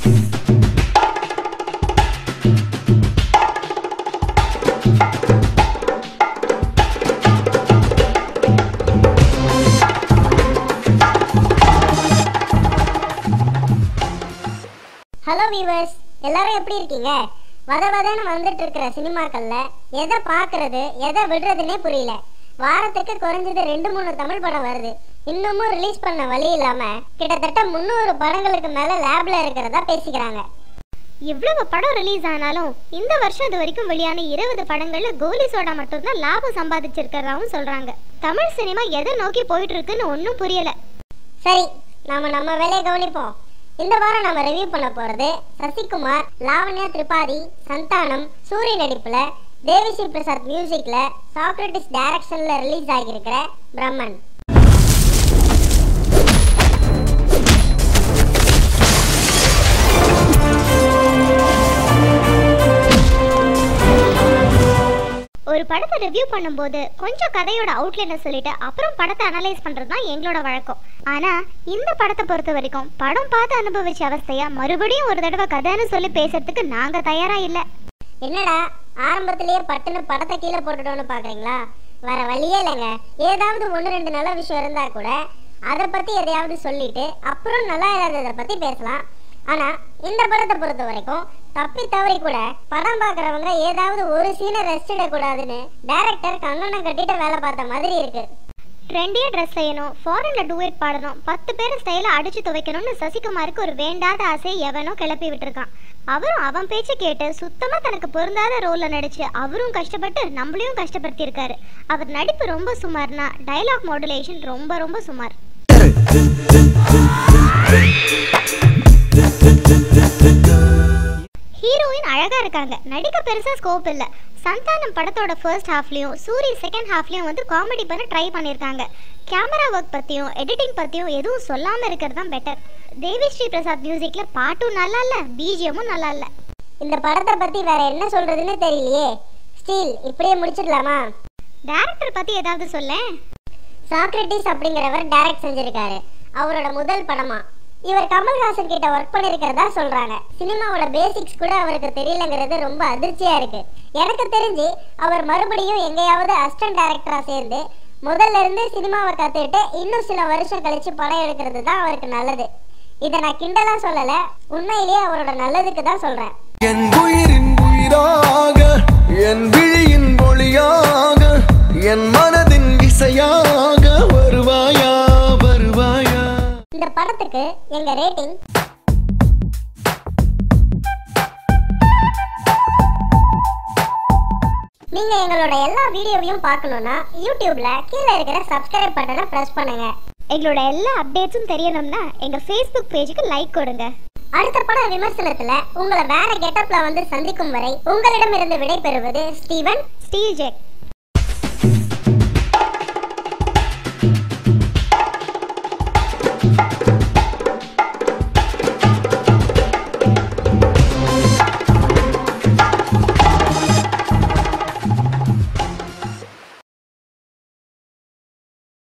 Hello viewers, எல்லாரும் எப்படி இருக்கீங்க? வதவதன்னு வந்துட்டு இருக்கிற சினிமாக்கள்ல எதை பார்க்கறது எதை விடுறதுன்னே புரியல. வாரத்துக்கு குறைஞ்சது 2-3 தமிழ் படம் வருது. இன்னமும் ரிலீஸ் பண்ண வழி இல்லாம கிட்டத்தட்ட 300 படங்களுக்கு மேல லேப்ல இருக்கிறதா பேசிக்கிறாங்க. இவ்வளவு படம் ரிலீஸ் ஆனாலும் இந்த வருஷம் இது வரைக்கும் வெளியான 20 படங்கள்ல கோலி சோடா மட்டும்தான் லாபம் சம்பாதிச்சிருக்கிறதாவும் சொல்றாங்க. தமிழ் சினிமா எதை நோக்கி போயிட்டு இருக்குன்னு ஒன்றும் புரியல. சரி, நம்ம வேலையை கவனிப்போம். இந்த வாரம் நம்ம ரிவ்யூ பண்ண போறது சசிகுமார், லாவண்யா திரிபாதி, சந்தானம், சூரிய நடிப்புல, தேவிஸ்ரீ பிரசாத் மியூசிக்ல, சாக்ரட்டிஸ் டைரக்ஷன்ல ரிலீஸ் ஆகியிருக்கிற பிரம்மன். ஒரு படத்தை ரிவ்யூ பண்ணும்போது கொஞ்சம் கதையோட அவுட்லைனை சொல்லிட்டு அப்புறம் படத்தை அனலைஸ் பண்றது தான் எங்களோட வழக்கம். ஆனா இந்த படத்தை பொறுத்த வரைக்கும் படம் பார்த்து அனுபவிச்ச அவஸ்தையா மறுபடியும் ஒரு தடவை கதைன்னு சொல்லி பேசுறதுக்கு நாங்க தயாரா இல்ல. என்னடா ஆரம்பத்திலேயே பட்டுன்னு படத்தை கீழே போட்டுட்டோன்னு பாக்குறீங்களா? வேற வழியே இல்லைங்க. ஏதாவது 1-2 நல்ல விஷயம் இருந்தா கூட அதை பத்தி எதையாவது சொல்லிட்டு அப்புறம் நல்லா இல்லாததை பத்தி பேசலாம். ஆனா இந்த படத்தை பொறுத்த வரைக்கும் தப்பி தவறி கூட படம் பார்க்கறவங்க ஏதாவது ஒரு சீனை ரெஸ்ட் எடுக்கூடாதுன்னு டைரக்டர் கங்கணம் கட்டிட்டு வேலை பார்த்த மாதிரி இருக்கு. ட்ரெண்டியா ட்ரெஸ் செய்யணும், ஃபாரின்ல டூயட் பாடணும், 10 பேர் ஸ்டைல அடிச்சு துவைக்கணும்னு சசிகுமாருக்கு ஒரு வேண்டாத ஆசையை எவனோ கிளப்பி விட்டுருக்கான். அவரும் அவன் பேச்சு கேட்டு சுத்தமா தனக்கு பொருந்தாத ரோல்ல நடிச்சு அவரும் கஷ்டப்பட்டு நம்மளையும் கஷ்டப்படுத்தி இருக்காரு. அவர் நடிப்பு ரொம்ப சுமார்னா டயலாக் மாடுலேஷன் ரொம்ப ரொம்ப சுமார். ஹீரோயின் அழகா இருக்காங்க, நடிக்க பெருசா ஸ்கோப் இல்ல. சந்தானம் படத்தோட ஃபர்ஸ்ட் ஹாஃப்லயும் சூரி செகண்ட் ஹாஃப்லயும் வந்து காமெடி பண்ண ட்ரை பண்ணிருக்காங்க. கேமரா ஒர்க் பத்தியும் எடிட்டிங் பத்தியும் எதுவும் சொல்லாம இருக்கிறது தான் பெட்டர். தேவிஸ்ரீ பிரசாத் மியூசிக்ல பாட்டும் நல்லா இல்ல, பிஜிஎம்மும் நல்லா இல்ல. இந்த படத்தை பத்தி வேற என்ன சொல்றதுன்னு தெரியலையே. ஸ்டீல் இப்படியே முடிச்சிடலாமா? டைரக்டர் பத்தி ஏதாவது சொல்ல. சாக்ரட்டிஸ் அப்படிங்கிறவர் டைரக்ட் செஞ்சிருக்காரு. அவரோட முதல் படமா. இவர் கமல்ஹாசன் கிட்ட ஒர்க் பண்ணிருக்கிறதா சொல்றாங்க. சினிமாவோட பேசிக்ஸ் கூட அவருக்கு தெரியலங்கிறது ரொம்ப அதிர்ச்சியா இருக்கு. எனக்கு தெரிஞ்சு அவர் மறுபடியும் எங்கேயாவது அசிஸ்டன்ட் டைரக்டரா சேர்ந்து முதல்ல இருந்து சினிமாவை கத்துக்கிட்டு இன்னும் சில வருஷம் கழிச்சு படம் எடுக்கிறது தான் அவருக்கு நல்லது. இதை நான் கிண்டலா சொல்லல, உண்மையிலேயே அவரோட நல்லதுக்கு தான் சொல்றேன். என் உயிரின் உயிராக, என் விழியின் ஒளியாக, என் மனதின் இசையாக வருவாயா வருவாயா. இந்த படத்துக்கு எங்க ரேட்டிங் நீங்க எங்களோட எல்லா வீடியோவையும் பார்க்கணும்னா யூடியூப்ல கீழே இருக்கிற சப்ஸ்கிரைப் பட்டனை பிரஸ் பண்ணுங்க. எங்களோட எல்லா அப்டேட்ஸும் தெரியணும்னா எங்க ஃபேஸ்புக் பேஜுக்கு லைக் கொடுங்க. அடுத்த பட விமர்சனத்துல உங்களை வேற கெட்டப்ல வந்து சந்திக்கும் வரை உங்களிடமிருந்து விடை பெறுவது ஸ்டீவன் ஸ்டீல் ஜெக்.